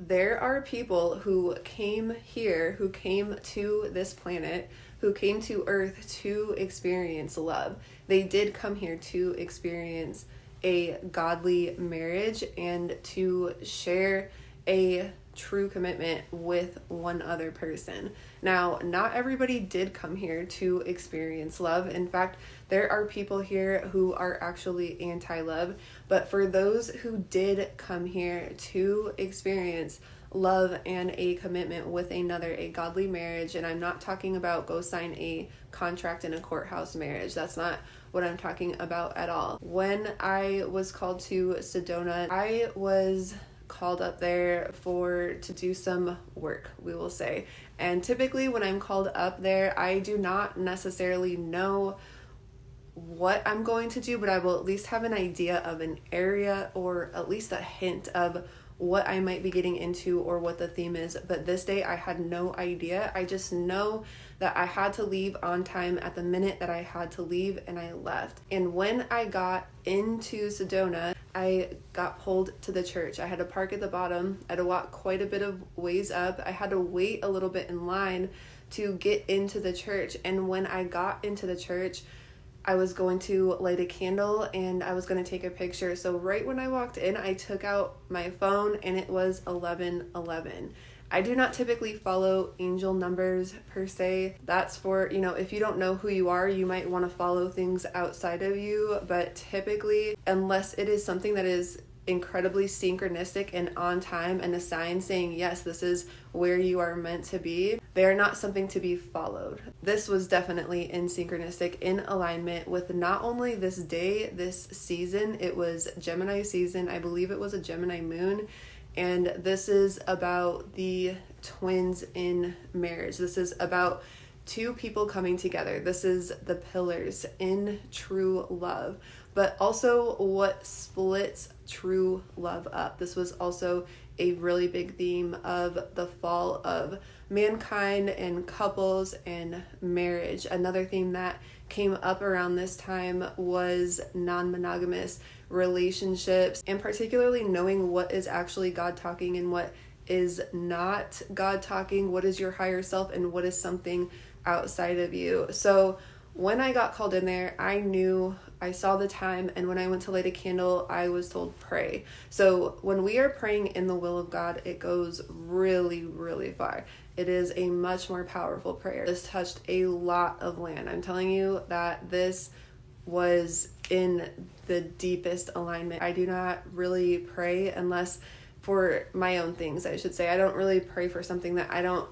there are people who came here, who came to this planet, who came to Earth to experience love. They did come here to experience a godly marriage and to share a true commitment with one other person. Now, not everybody did come here to experience love. In fact, there are people here who are actually anti-love, but for those who did come here to experience love and a commitment with another, a godly marriage, and I'm not talking about go sign a contract in a courthouse marriage. That's not what I'm talking about at all. When I was called to Sedona, I was called up there to do some work, we will say. And typically when I'm called up there, I do not necessarily know what I'm going to do, but I will at least have an idea of an area or at least a hint of what I might be getting into or what the theme is. But this day I had no idea. I just know that I had to leave on time at the minute that I had to leave, and I left. And when I got into Sedona, I got pulled to the church. I had to park at the bottom. I had to walk quite a bit of ways up. I had to wait a little bit in line to get into the church. And when I got into the church, I was going to light a candle and I was going to take a picture. So right when I walked in, I took out my phone and it was 11:11. I do not typically follow angel numbers per se. That's for, if you don't know who you are, you might want to follow things outside of you. But typically, unless it is something that is incredibly synchronistic and on time and a sign saying, yes, this is where you are meant to be, they are not something to be followed. This was definitely in synchronistic, in alignment with not only this day, this season, it was Gemini season. I believe it was a Gemini moon. And this is about the twins in marriage. This is about two people coming together. This is the pillars in true love, but also what splits true love up. This was also a really big theme of the fall of mankind and couples and marriage. Another theme that came up around this time was non-monogamous relationships, and particularly knowing what is actually God talking and what is not God talking, what is your higher self and what is something outside of you. So when I got called in there, I saw the time, and when I went to light a candle, I was told pray. So when we are praying in the will of God, it goes really, really far. It is a much more powerful prayer. This touched a lot of land. I'm telling you that this was in the deepest alignment. I do not really pray unless for my own things, I should say. I don't really pray for something that I don't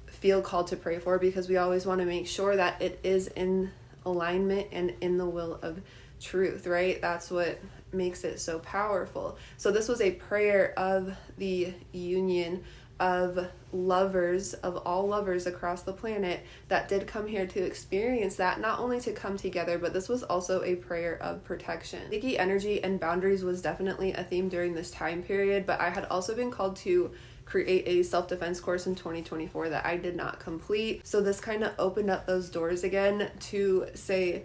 feel called to pray for, because we always want to make sure that it is in alignment and in the will of truth, right? That's what makes it so powerful. So this was a prayer of the union of lovers, of all lovers across the planet that did come here to experience that, not only to come together, but this was also a prayer of protection. Leaky energy and boundaries was definitely a theme during this time period, but I had also been called to create a self-defense course in 2024 that I did not complete. So this kind of opened up those doors again to say,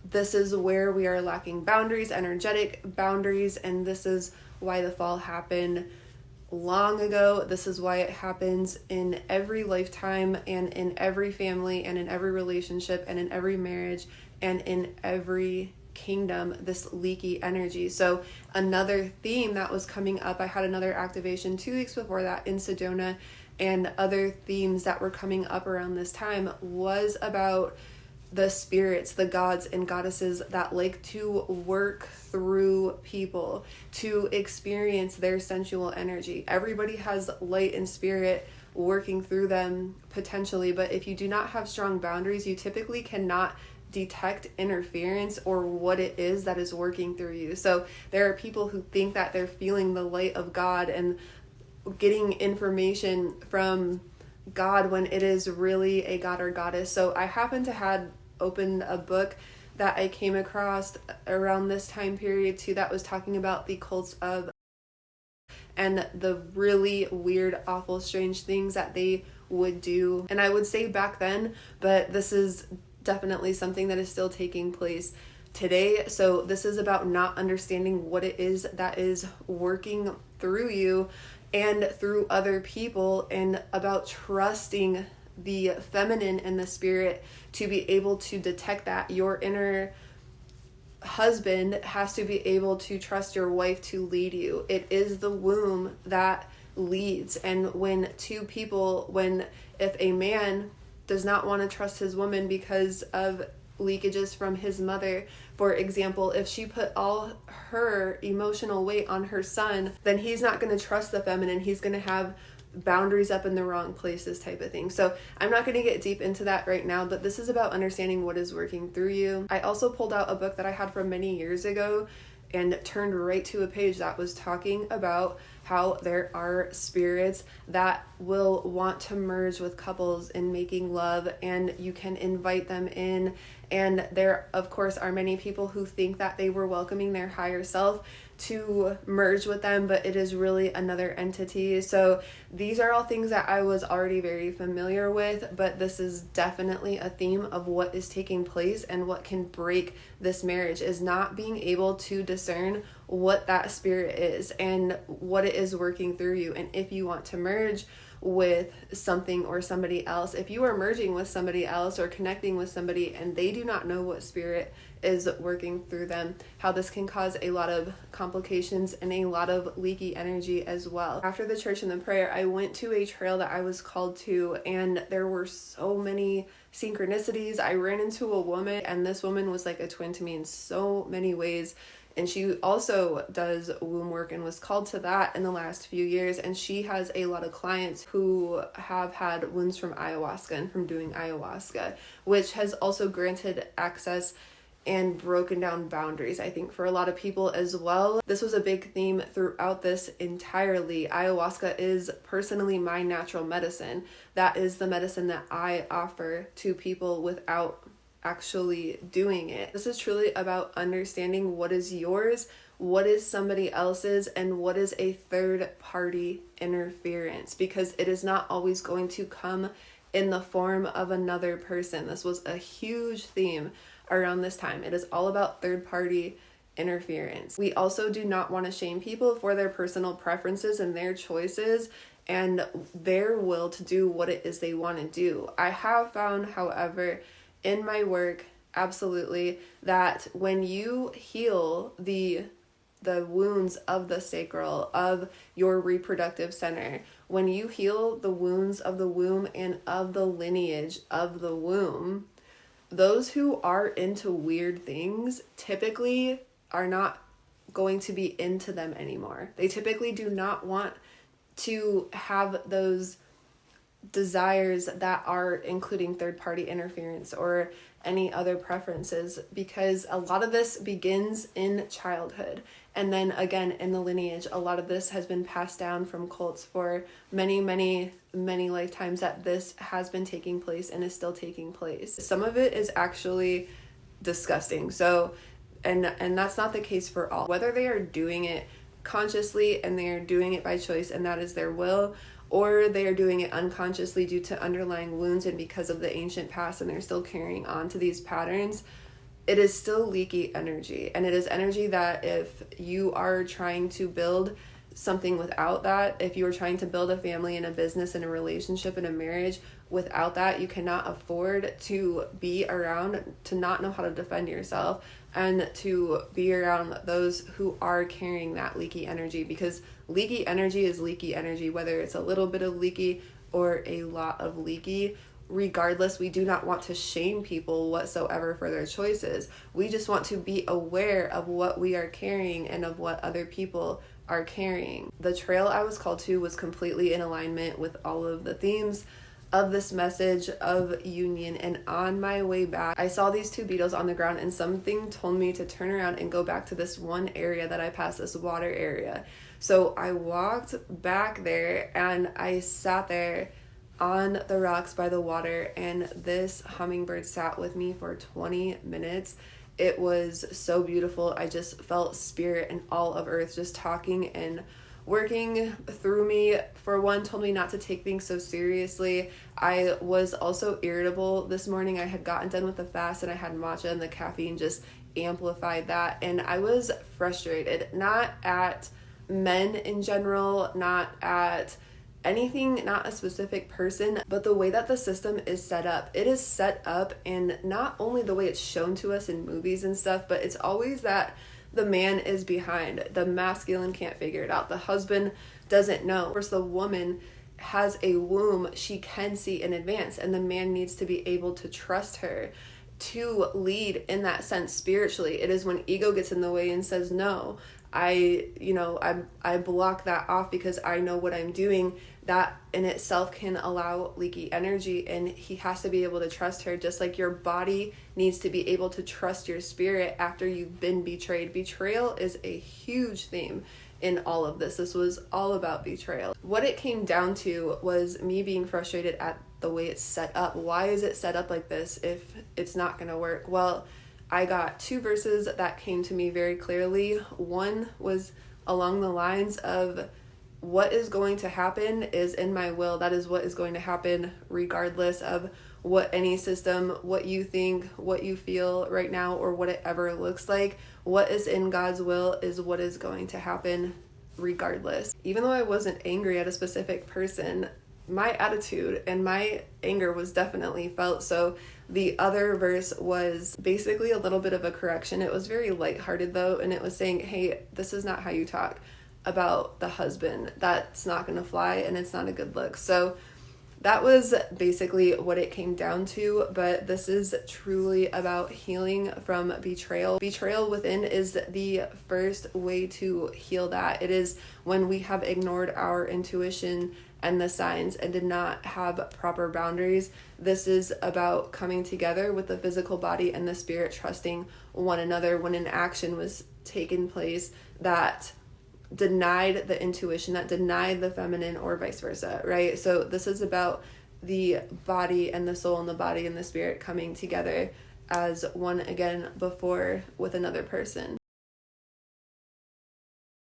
this is where we are lacking boundaries, energetic boundaries, and this is why the fall happened long ago. This is why it happens in every lifetime and in every family and in every relationship and in every marriage and in every kingdom, this leaky energy. So another theme that was coming up, I had another activation 2 weeks before that in Sedona, and other themes that were coming up around this time was about the spirits, the gods and goddesses that like to work through people to experience their sensual energy. Everybody has light and spirit working through them potentially, but if you do not have strong boundaries, you typically cannot detect interference or what it is that is working through you. So there are people who think that they're feeling the light of God and getting information from God when it is really a god or goddess. So I happen to had opened a book that I came across around this time period too that was talking about the cults of and the really weird, awful, strange things that they would do. And I would say back then, but this is definitely something that is still taking place today. So this is about not understanding what it is that is working through you and through other people, and about trusting the feminine and the spirit to be able to detect that. Your inner husband has to be able to trust your wife to lead you. It is the womb that leads. And when if a man does not want to trust his woman because of leakages from his mother, for example, if she put all her emotional weight on her son, then he's not going to trust the feminine. He's going to have boundaries up in the wrong places, type of thing. So I'm not going to get deep into that right now, but this is about understanding what is working through you. I also pulled out a book that I had from many years ago and turned right to a page that was talking about how there are spirits that will want to merge with couples in making love, and you can invite them in. And there, of course, are many people who think that they were welcoming their higher self to merge with them, but it is really another entity. So these are all things that I was already very familiar with, but this is definitely a theme of what is taking place, and what can break this marriage is not being able to discern what that spirit is and what it is working through you. And if you want to merge with something or somebody else, if you are merging with somebody else or connecting with somebody and they do not know what spirit is working through them, how this can cause a lot of complications and a lot of leaky energy as well. After the church and the prayer, I went to a trail that I was called to, and there were so many synchronicities. I ran into a woman, and this woman was like a twin to me in so many ways. And she also does womb work and was called to that in the last few years. And she has a lot of clients who have had wounds from ayahuasca and from doing ayahuasca, which has also granted access and broken down boundaries, I think, for a lot of people as well. This was a big theme throughout this entirely. Ayahuasca is personally my natural medicine. That is the medicine that I offer to people without actually doing it. This is truly about understanding what is yours, what is somebody else's, and what is a third party interference, because it is not always going to come in the form of another person. This was a huge theme around this time. It is all about third party interference. We also do not want to shame people for their personal preferences and their choices and their will to do what it is they want to do. I have found, however, in my work, absolutely, that when you heal the wounds of the sacral, of your reproductive center, when you heal the wounds of the womb and of the lineage of the womb, those who are into weird things typically are not going to be into them anymore. They typically do not want to have those desires that are including third-party interference or any other preferences, because a lot of this begins in childhood, and then again in the lineage. A lot of this has been passed down from cults for many lifetimes, that this has been taking place and is still taking place. Some of it is actually disgusting. So and that's not the case for all. Whether they are doing it consciously and they are doing it by choice and that is their will, or they are doing it unconsciously due to underlying wounds and because of the ancient past, and they're still carrying on to these patterns, it is still leaky energy. And it is energy that if you are trying to build something without that, if you are trying to build a family and a business and a relationship and a marriage without that, you cannot afford to be around, to not know how to defend yourself, and to be around those who are carrying that leaky energy, because leaky energy is leaky energy, whether it's a little bit of leaky or a lot of leaky. Regardless, we do not want to shame people whatsoever for their choices. We just want to be aware of what we are carrying and of what other people are carrying. The trail I was called to was completely in alignment with all of the themes of this message of union. And on my way back, I saw these two beetles on the ground, and something told me to turn around and go back to this one area that I passed, this water area. So I walked back there and I sat there on the rocks by the water, and this hummingbird sat with me for 20 minutes. It was so beautiful. I just felt spirit and all of earth just talking and working through me. For one, told me not to take things so seriously. I was also irritable this morning. I had gotten done with the fast and I had matcha, and the caffeine just amplified that. And I was frustrated, not at men in general, not at anything, not a specific person, but the way that the system is set up. It is set up, and not only the way it's shown to us in movies and stuff, but it's always that the man is behind. The masculine can't figure it out. The husband doesn't know. Whereas the woman has a womb she can see in advance, and the man needs to be able to trust her to lead in that sense spiritually. It is when ego gets in the way and says, no, I block that off because I know what I'm doing. That in itself can allow leaky energy, and he has to be able to trust her, just like your body needs to be able to trust your spirit after you've been betrayed. Betrayal is a huge theme in all of this. This was all about betrayal. What it came down to was me being frustrated at the way it's set up. Why is it set up like this if it's not going to work? Well, I got 2 verses that came to me very clearly. One was along the lines of, what is going to happen is in my will. That is what is going to happen regardless of what any system, what you think, what you feel right now, or what it ever looks like. What is in God's will is what is going to happen regardless. Even though I wasn't angry at a specific person, my attitude and my anger was definitely felt. So the other verse was basically a little bit of a correction. It was very lighthearted though, and it was saying, hey, this is not how you talk about the husband. That's not going to fly, and it's not a good look. So that was basically what it came down to, but this is truly about healing from betrayal. Betrayal within is the first way to heal that. It is when we have ignored our intuition and the signs and did not have proper boundaries. This is about coming together with the physical body and the spirit, trusting one another when an action was taking place that denied the intuition, that denied the feminine, or vice versa, right? So this is about the body and the soul, and the body and the spirit coming together as one again before with another person.